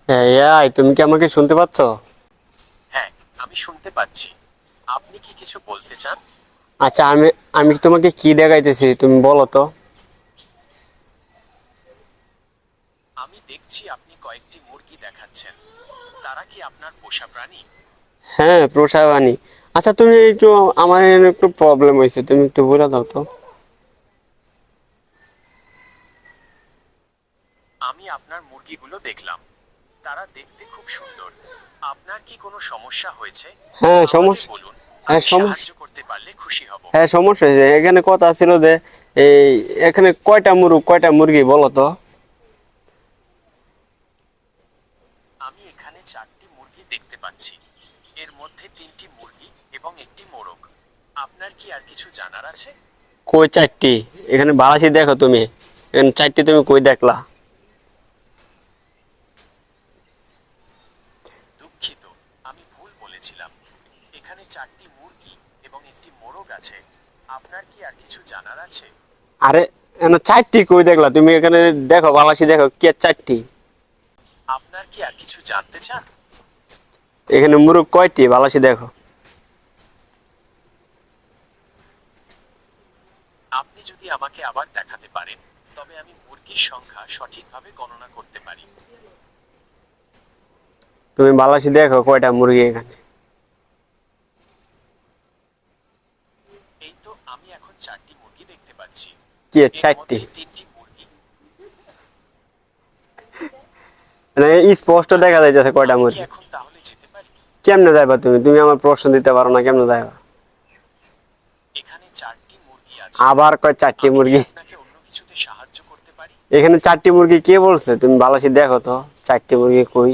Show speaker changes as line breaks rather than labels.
হ্যাঁ তুমি কি আমাকে শুনতে পাচ্ছ?
হ্যাঁ, আমি শুনতে পাচ্ছি। আপনি কি কিছু বলতে চান?
আচ্ছা, আমি আমি তোমাকে কি দেখাইতেছি তুমি বলো তো।
আমি দেখছি আপনি কয়েকটি মুরগি দেখাচ্ছেন। তারা কি আপনার পোষা প্রাণী?
হ্যাঁ, প্রসাবানী। আচ্ছা, তুমি একটু, আমার এখানে একটু প্রবলেম হয়েছে, তুমি একটু বলে দাও তো।
আমি আপনার মুরগিগুলো দেখলাম। তারা দেখতে খুব সুন্দর। আপনার কি কোনো সমস্যা হয়েছে?
হ্যাঁ,
আমাকে
সমস্যা।
বলুন।
হ্যাঁ,
আমি সাহায্য
সমস্যা।
করতে পারলে খুশি হব।
হ্যাঁ, সমস্যা হয়েছে। এখানে কথা ছিল যে এই এখানে কয়টা মুরগি বলো তো।
আমি এখানে 4টি মুরগি দেখতে পাচ্ছি। এর মধ্যে 3টি মুরগি এবং একটি মোরগ। আপনার কি আর কিছু জানার আছে?
কই চারটি? এখানে বালাসি দেখো তুমি, এখানে চারটি তুমি কই দেখলা?
দুঃখিত, আমি ভুল বলেছিলাম। এখানে 4টি মুরগি এবং একটি মোরগ আছে। আপনার কি আর কিছু জানার আছে?
আরে, এখানে চারটি কই দেখলা তুমি? এখানে দেখো, বালাসি দেখো, কে চারটি?
আপনার কি আর কিছু জানতে চান?
এখানে মুরগ কয়টি বালাসি দেখো।
আপনি যদি আমাকে আবার দেখাতে পারেন, তবে আমি মুরগির সংখ্যা সঠিকভাবে গণনা করতে পারি।
তুমি বালাসি দেখো কয়টা মুরগি এখানে।
এই তো আমি এখন 4টি মুরগি দেখতে পাচ্ছি।
কি
এর
চারটি?
মধ্যে 3টি মুরগি।
মানে স্পষ্ট দেখা
আচ্ছা,
যাইতেছে কয়টা
আমি কি
মুরগি।
এখন তাহলে যেতে পারি?
কেমনে যাইবা তুমি? তুমি আমার প্রশ্ন দিতে পারো না, কেমনে যাইবা?
এখানে 4টি মুরগি আছে।
আবার কয় চারটি
আমি কি
মুরগি?
আপনাকে অন্য কিছুতে সাহায্য করতে পারি?
এখানে চারটি মুরগি কে বলছে? তুমি বালাসি দেখো তো, চারটি মুরগি কই।